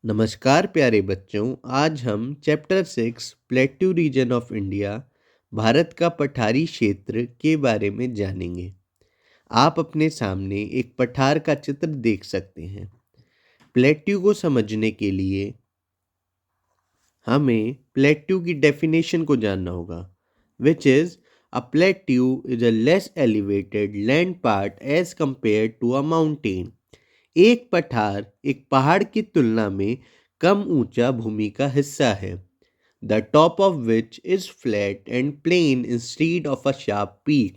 नमस्कार प्यारे बच्चों। आज हम chapter 6 plateau region of India Bharat का पठारी क्षेत्र के बारे में जानेंगे। आप अपने सामने एक पठार का चित्र देख सकते हैं। प्लेट्यू को समझने के लिए हमें प्लेट्यू की डेफिनेशन को जानना होगा, which is a plateau is a less elevated land part as compare to a mountain. एक पठार एक पहाड़ की तुलना में कम ऊंचा भूमि का हिस्सा है। The top of which is flat and plain instead of a sharp peak.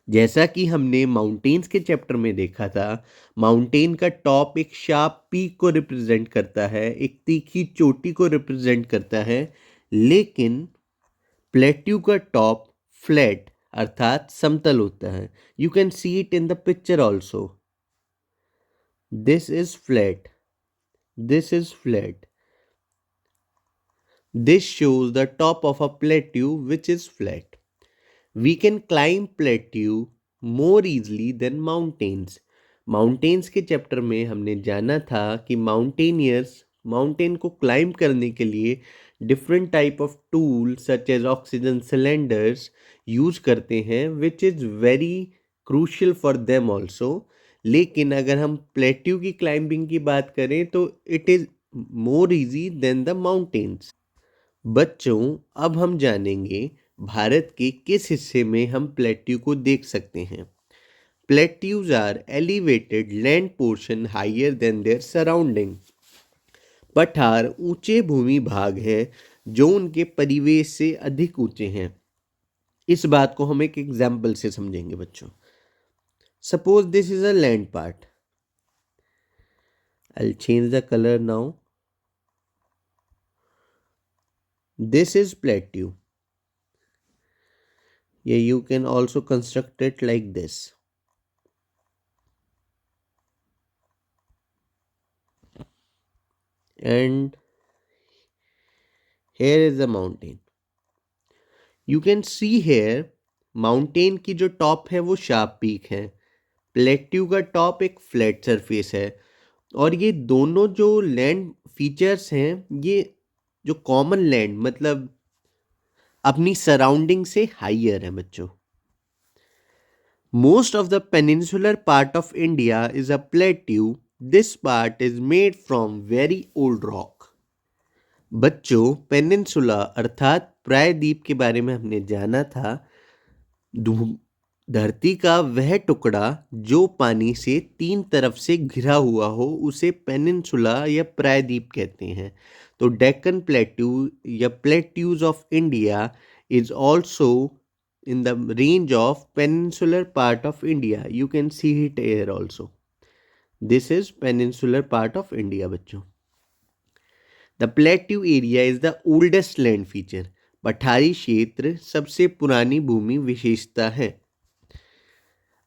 जैसा कि हमने माउंटेन्स के चैप्टर में देखा था, माउंटेन का टॉप एक शार्प पीक को रिप्रेजेंट करता है, एक तीखी चोटी को रिप्रेजेंट करता है। लेकिन प्लेट्यू का टॉप फ्लैट अर्थात समतल होता है। You can see it in the picture also. This is flat, this is flat. This shows the top of a plateau which is flat. We can climb plateau more easily than mountains. Mountains के chapter में हमने जाना था कि mountaineers mountain को climb करने के लिए different type of tool such as oxygen cylinders use करते हैं, which is very crucial for them also. लेकिन अगर हम प्लेट्यू की क्लाइंबिंग की बात करें तो it is more easy than the mountains. बच्चों, अब हम जानेंगे भारत के किस हिस्से में हम प्लेट्यू को देख सकते हैं। Plateaus are elevated land portion higher than their surrounding. पठार ऊंचे भूमि भाग हैं जो उनके परिवेश से अधिक ऊंचे हैं। इस बात को हम एक एग्जाम्पल से समझेंगे बच्चों। Suppose this is a land part. I'll change the color now. This is plateau. Yeah, you can also construct it like this. And here is the mountain. You can see here mountain की जो top है वो sharp peak है, plateau का top एक flat surface है। और ये दोनों जो लैंड फीचर्स हैं, ये जो कॉमन लैंड मतलब अपनी सराउंडिंग से हाइयर है बच्चों। Most of the peninsular part of India is a plateau. This part is made from very old rock. बच्चों, पेनिनसुला अर्थात प्रायद्वीप के बारे में हमने जाना था। धरती का वह टुकड़ा जो पानी से तीन तरफ से घिरा हुआ हो उसे पेनिनसुला या प्रायद्वीप कहते हैं। तो डेक्कन प्लेट्यू या plateaus of India is also in the range of peninsular part of India. You can see it here also. This is peninsular part of India बच्चों। The plateau area is the oldest land feature. पठारी क्षेत्र सबसे पुरानी भूमि विशेषता है।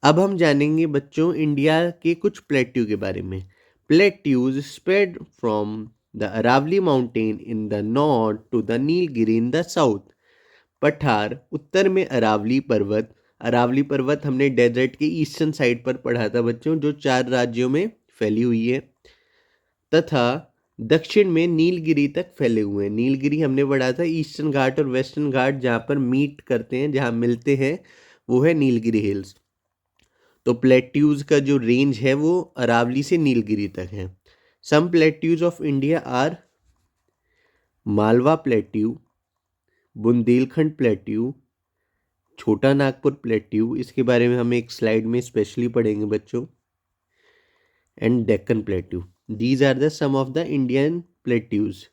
अब हम जानेंगे बच्चों इंडिया के कुछ प्लेट्यू के बारे में। Plateaus spread from the Aravalli mountain in the north to the Nilgiri in the south. पठार उत्तर में अरावली पर्वत हमने डेजर्ट के ईस्टर्न साइड पर पढ़ा था बच्चों, जो 4 राज्यों में फैली हुई है, तथा दक्षिण में नीलगिरी तक फैले हुए हैं। नीलगिरी हमने पढ़ा था ईस्टर्न घाट और वेस्टर्न घाट जहाँ पर मीट करते हैं, जहाँ मिलते हैं, वो है नीलगिरी हिल्स। तो प्लेट्यूज का जो रेंज है वो अरावली से नीलगिरी तक है। Some plateaus of India are Malwa plateau, Bundelkhand plateau, Chota Nagpur plateau, इसके बारे में हम एक स्लाइड में स्पेशली पढ़ेंगे बच्चों, and Deccan plateau. These are the some of the Indian plateaus.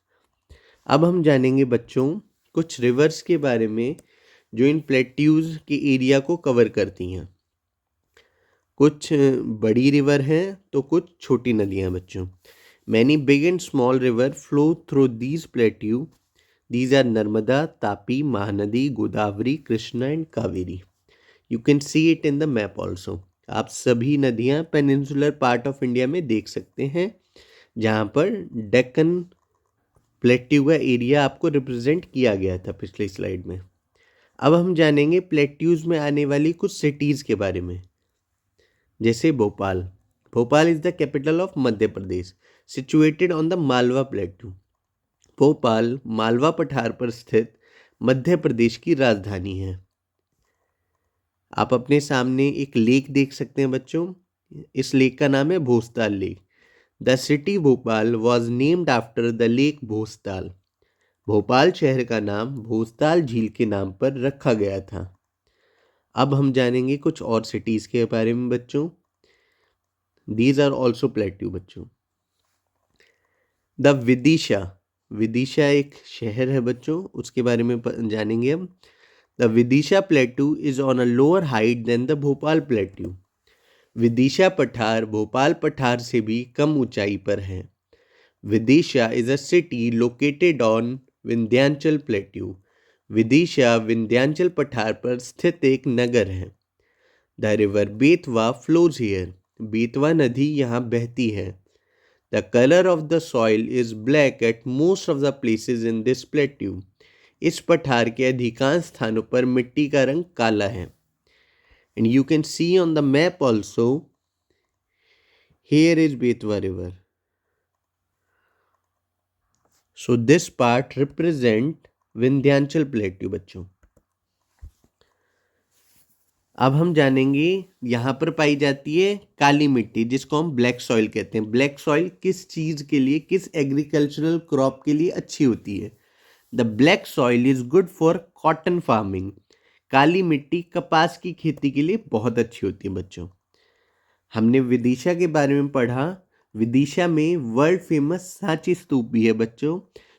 अब हम जानेंगे बच्चों कुछ रिवर्स के बारे में जो इन प्लेट्यूज के एरिया को कवर करती हैं। कुछ बड़ी रिवर हैं तो कुछ छोटी नदियाँ हैं बच्चों। Many big and small river flow through these plateau. These are Narmada, Tapi, Mahanadi, Godavari, Krishna and Kaveri. You can see it in the map also. आप सभी नदियाँ पेनिनसुलर पार्ट ऑफ इंडिया में देख सकते हैं, जहाँ पर डेक्कन प्लेट्यू का एरिया आपको रिप्रेजेंट किया गया था पिछली स्लाइड में। अब हम जानेंगे प्लेट्यूज में आने वाली कुछ सिटीज़ के बारे में, जैसे Bhopal. Bhopal is the capital of Madhya Pradesh. Situated on the Malwa प्लेटू। Bhopal Malwa पठार पर स्थित मध्य प्रदेश की राजधानी है। आप अपने सामने एक लेक देख सकते हैं बच्चों। इस लेक का नाम है Bhojtal lake. The city Bhopal was named after the lake Bhojtal. Bhopal शहर का नाम भोस्ताल झील के नाम पर रखा गया था। अब हम जानेंगे कुछ और सिटीज़ के बारे में बच्चों। दीज आर ऑल्सो प्लेट्यू बच्चों। द विदिशा, विदिशा एक शहर है बच्चों, उसके बारे में जानेंगे हम। The Vidisha plateau is on a lower height than the Bhopal plateau. Vidisha पठार भोपाल पठार से भी कम ऊंचाई पर है। Vidisha is a city located on Vindhyachal plateau. Vidisha Vindhyachal पठार पर स्थित एक नगर है। The river Betwa flows here. Betwa नदी यहाँ बहती है। The colour of the soil is black at most of the places in this plateau. इस पठार के अधिकांश स्थानों पर मिट्टी का रंग काला है। And you can see on the map also, here is Betwa river. So this part represent Vindhyachal plateau बच्चों। अब हम जानेंगे यहाँ पर पाई जाती है काली मिट्टी, जिसको हम ब्लैक सॉइल कहते हैं। ब्लैक सॉइल किस चीज़ के लिए, किस एग्रीकल्चरल क्रॉप के लिए अच्छी होती है? The black soil is good for cotton farming. काली मिट्टी कपास की खेती के लिए बहुत अच्छी होती है बच्चों। हमने विदिशा के बारे में पढ़ा। विदिशा में वर्ल्ड फेमस सांची स्तूप भी है बच्चों,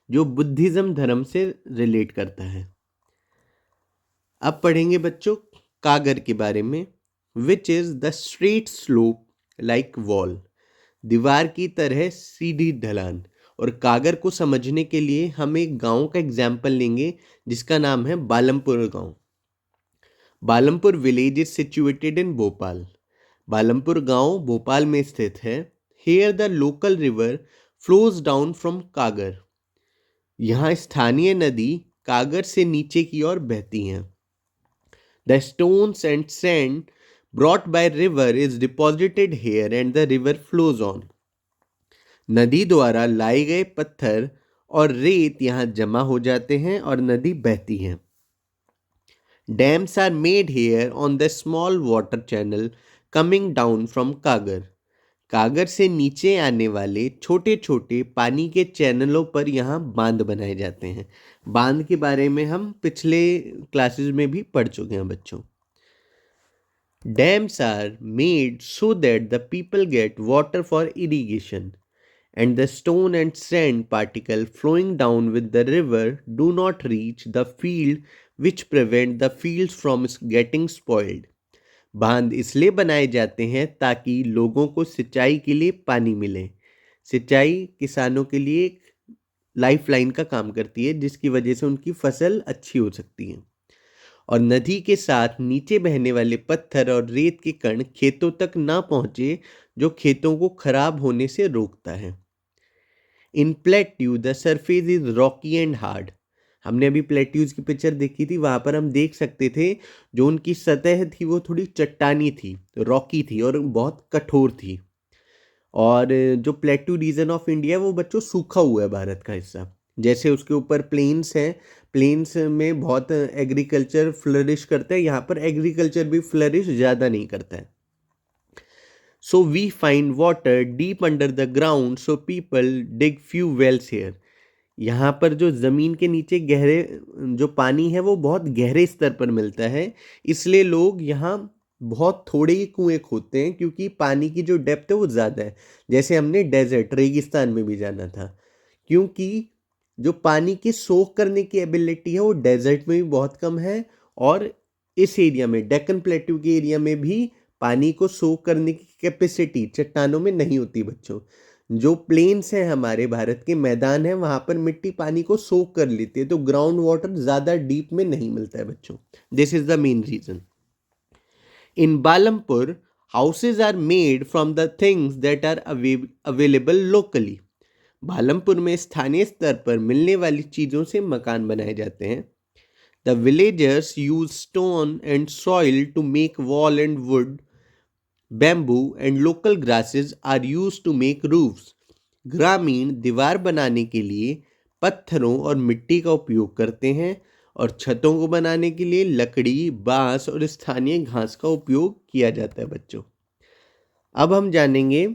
जो बुद्धिज्म धर्म से रिलेट करता है। अब पढ़ेंगे बच्चों कागर के बारे में। Which is the straight slope like wall. दीवार की तरह सीधी ढलान। और कागर को समझने के लिए हम एक गांव का एग्जाम्पल लेंगे जिसका नाम है बालमपुर गांव। Balampur village is situated in Bhopal. Balampur गांव भोपाल में स्थित है। Here the local river flows down from कागर। यहाँ स्थानीय नदी कागर से नीचे की ओर बहती हैं। The stones and sand brought by river is deposited here and the river flows on. नदी द्वारा लाए गए पत्थर और रेत यहाँ जमा हो जाते हैं और नदी बहती है। Dams are made here on the small water channel coming down from कागर। कागर से नीचे आने वाले छोटे छोटे पानी के चैनलों पर यहाँ बांध बनाए जाते हैं। बांध के बारे में हम पिछले क्लासेस में भी पढ़ चुके हैं बच्चों। Dams are made so that the people get water for irrigation, and the stone and sand particle flowing down with the river do not reach the field, which prevent the fields from getting spoiled. बांध इसलिए बनाए जाते हैं ताकि लोगों को सिंचाई के लिए पानी मिले। सिंचाई किसानों के लिए एक लाइफलाइन का काम करती है, जिसकी वजह से उनकी फसल अच्छी हो सकती है। और नदी के साथ नीचे बहने वाले पत्थर और रेत के कण खेतों तक ना पहुंचे, जो खेतों को खराब होने से रोकता है। In plateau the surface is rocky and hard. हमने अभी प्लेट्यूज की पिक्चर देखी थी, वहां पर हम देख सकते थे जो उनकी सतह थी वो थोड़ी चट्टानी थी, रॉकी थी और बहुत कठोर थी। और जो प्लेट्यू रीजन ऑफ इंडिया है वो बच्चों सूखा हुआ है, भारत का हिस्सा। जैसे उसके ऊपर प्लेन्स हैं, प्लेन्स में बहुत एग्रीकल्चर फ्लरिश करता है, यहाँ पर एग्रीकल्चर भी फ्लरिश ज़्यादा नहीं करता है। So we find water deep under the ground, so people dig few wells here. यहाँ पर जो ज़मीन के नीचे गहरे जो पानी है वो बहुत गहरे स्तर पर मिलता है, इसलिए लोग यहाँ बहुत थोड़े ही कुएं खोदते हैं, क्योंकि पानी की जो डेप्थ है वो ज़्यादा है। जैसे हमने डेजर्ट रेगिस्तान में भी जाना था, क्योंकि जो पानी की सोख करने की एबिलिटी है वो डेजर्ट में भी बहुत कम है, और इस एरिया में डेक्कन प्लेट्यू के एरिया में भी पानी को सोख करने की कैपेसिटी चट्टानों में नहीं होती बच्चों। जो प्लेन्स हैं, हमारे भारत के मैदान हैं, वहाँ पर मिट्टी पानी को सोख कर लेती है, तो ग्राउंड वाटर ज़्यादा डीप में नहीं मिलता है बच्चों। This is the main reason. In Balampur houses are made from the things that are available locally. Balampur में स्थानीय स्तर पर मिलने वाली चीज़ों से मकान बनाए जाते हैं। The villagers use stone and soil to make wall and wood, bamboo and local grasses are use to make roofs. ग्रामीण दीवार बनाने के लिए पत्थरों और मिट्टी का उपयोग करते हैं और छतों को बनाने के लिए लकड़ी, बांस और स्थानीय घास का उपयोग किया जाता है बच्चों। अब हम जानेंगे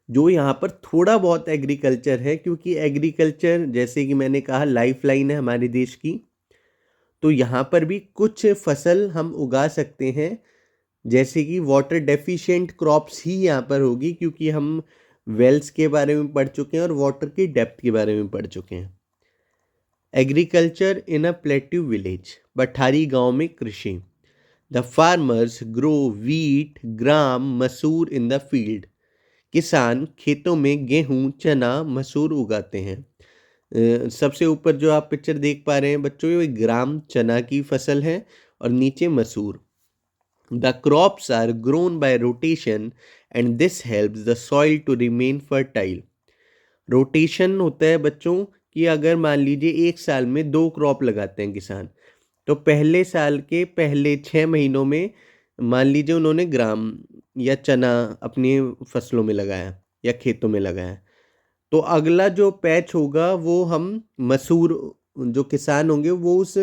जो यहाँ पर थोड़ा बहुत एग्रीकल्चर है, क्योंकि एग्रीकल्चर जैसे कि मैंने कहा लाइफलाइन है हमारे देश की। तो यहाँ पर भी कुछ फसल हम उगा सकते हैं, जैसे कि वाटर डेफिशिएंट क्रॉप्स ही यहाँ पर होगी, क्योंकि हम वेल्स के बारे में पढ़ चुके हैं और वाटर की डेप्थ के बारे में पढ़ चुके हैं। Agriculture in a plateau village, पठारी गांव में कृषि। द फार्मर्स ग्रो वीट, ग्राम, मसूर इन द फील्ड। किसान खेतों में गेहूं, चना, मसूर उगाते हैं। सबसे ऊपर जो आप पिक्चर देख पा रहे हैं बच्चों, ये ग्राम चना की फसल है और नीचे मसूर। The crops are grown by rotation and this helps the soil to remain fertile. Rotation होता है बच्चों कि अगर मान लीजिए एक साल में 2 क्रॉप लगाते हैं किसान, तो पहले साल के पहले 6 महीनों में मान लीजिए उन्होंने ग्राम या चना अपनी फसलों में लगाया या खेतों में लगाया, तो अगला जो पैच होगा वो हम मसूर, जो किसान होंगे वो उस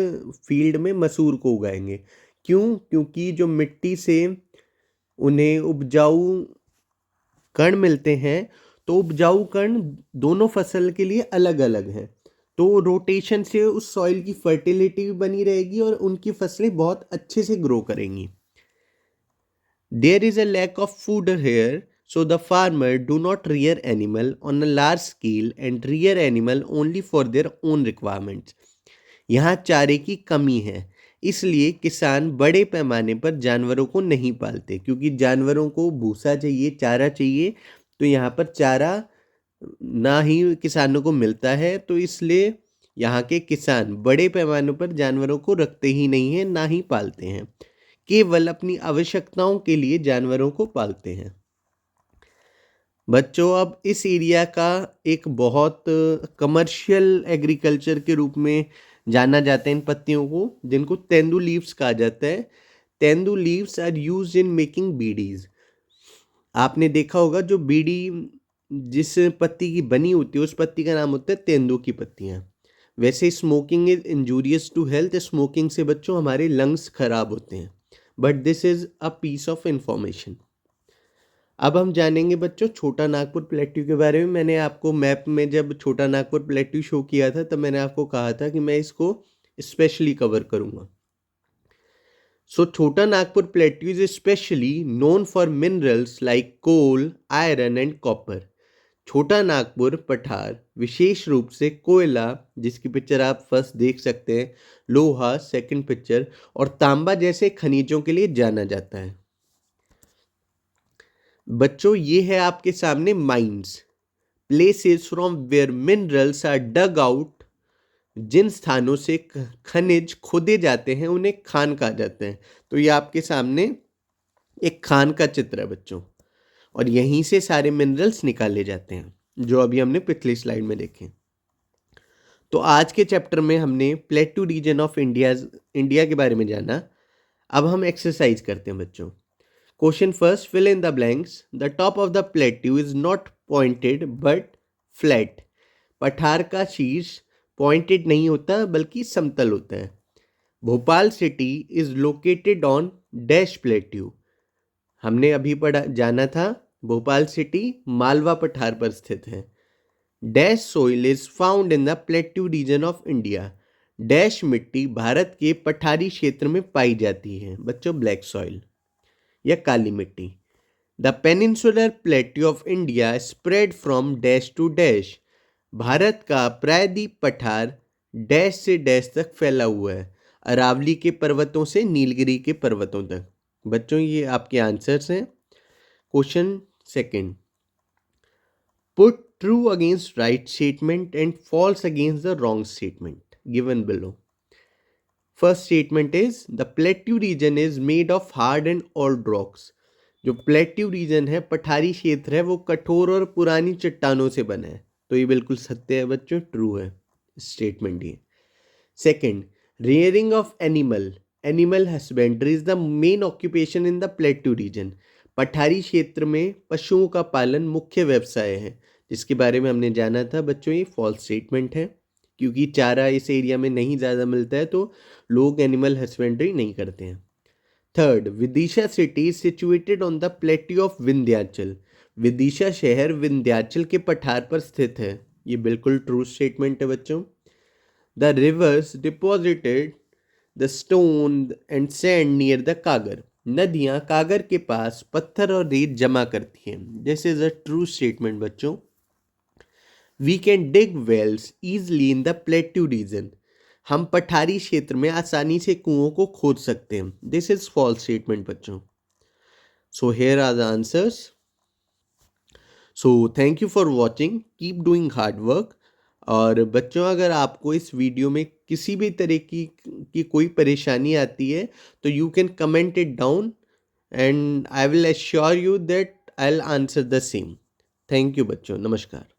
फील्ड में मसूर को उगाएंगे। क्यों? क्योंकि जो मिट्टी से उन्हें उपजाऊ कण मिलते हैं, तो उपजाऊ कण दोनों फसल के लिए अलग अलग हैं। तो रोटेशन से उस सॉइल की फर्टिलिटी भी बनी रहेगी और उनकी फसलें बहुत अच्छे से ग्रो करेंगी। There is a lack of food here, so the farmer do not rear animal on a large scale and rear animal only for their own requirements. यहाँ चारे की कमी है, इसलिए किसान बड़े पैमाने पर जानवरों को नहीं पालते, क्योंकि जानवरों को भूसा चाहिए, चारा चाहिए, तो यहाँ पर चारा ना ही किसानों को मिलता है, तो इसलिए यहाँ के किसान बड़े पैमाने पर जानवरों को रखते ही नहीं हैं, ना ही पालते हैं, केवल अपनी आवश्यकताओं के लिए जानवरों को पालते हैं। बच्चों अब इस एरिया का एक बहुत कमर्शियल एग्रीकल्चर के रूप में जाना जाता है इन पत्तियों को, जिनको तेंदू लीव्स कहा जाता है। Tendu leaves are used in making bidis. आपने देखा होगा जो बीड़ी जिस पत्ती की बनी होती है उस पत्ती का नाम होता है तेंदू की पत्तियाँ। वैसे smoking is injurious to health, smoking से बच्चों हमारे लंग्स खराब होते हैं, but this is a piece of information. अब हम जानेंगे बच्चों छोटा नागपुर प्लेट्यू के बारे में। मैंने आपको मैप में जब छोटा नागपुर प्लेट्यू शो किया था तब मैंने आपको कहा था कि मैं इसको स्पेशली कवर करूंगा। So Chota Nagpur plateau is specially known for minerals like coal, iron and copper. Chota Nagpur पठार विशेष रूप से कोयला, जिसकी पिक्चर आप फर्स्ट देख सकते हैं, लोहा सेकंड पिक्चर, और तांबा जैसे खनिजों के लिए जाना जाता है। बच्चों ये है आपके सामने mines, places from where minerals are dug out. जिन स्थानों से खनिज खोदे जाते हैं उन्हें खान कहा जाता है। तो ये आपके सामने एक खान का चित्र है बच्चों, और यहीं से सारे मिनरल्स निकाले जाते हैं जो अभी हमने पिछली स्लाइड में देखे। तो आज के चैप्टर में हमने प्लेट्यू रीजन ऑफ इंडिया के बारे में जाना। अब हम एक्सरसाइज करते हैं बच्चों। Question first, fill in the blanks. The top of the plateau is not pointed but flat. पठार का शीर्ष पॉइंटेड नहीं होता बल्कि समतल होता है। Bhopal city is located on dash plateau. हमने अभी जाना था भोपाल सिटी मालवा पठार पर स्थित है। Dash soil is found in the plateau reason of India. Dash मिट्टी भारत के पठारी क्षेत्र में पाई जाती है बच्चों, ब्लैक सॉइल या काली मिट्टी। The peninsular plateau of India spread from dash to dash. Bharat का प्रायद्वीप पठार डैश से डैश तक फैला हुआ है, अरावली के पर्वतों से नीलगिरी के पर्वतों तक। बच्चों ये आपके आंसर्स हैं। Question second, put true against right statement and false against the wrong statement given below. First statement is the plateau region is made of hard and old rocks. जो प्लेट्यू रीजन है, पठारी क्षेत्र है, वो कठोर और पुरानी चट्टानों से बना है। तो ये बिल्कुल सत्य है बच्चों, ट्रू है स्टेटमेंट ये। Second, rearing of animal husbandry is the main occupation in the plateau region। पठारी क्षेत्र में पशुओं का पालन मुख्य व्यवसाय है, जिसके बारे में हमने जाना था बच्चों, ये फॉल्स स्टेटमेंट है, क्योंकि चारा इस एरिया में नहीं ज़्यादा मिलता है तो लोग एनिमल हस्बेंड्री नहीं करते हैं। Third, Vidisha city is situated on the plateau of Vindhyachal. Vidisha शहर विंध्याचल के पठार पर स्थित है। ये बिल्कुल ट्रू स्टेटमेंट है बच्चों। The reverse deposited the stone and sand near the कागर। नदियां कागर के पास पत्थर और रेत जमा करती हैं। This is a true statement बच्चों। We can dig wells easily in the plateau region. हम पठारी क्षेत्र में आसानी से कुओं को खोद सकते हैं। दिस इज फॉल्स स्टेटमेंट बच्चों। So here are the answers. So thank you for watching, keep doing hard work. और बच्चों, अगर आपको इस वीडियो में किसी भी तरह की कोई परेशानी आती है तो you can comment it down and I will assure you that I will answer the same. Thank you बच्चों, नमस्कार।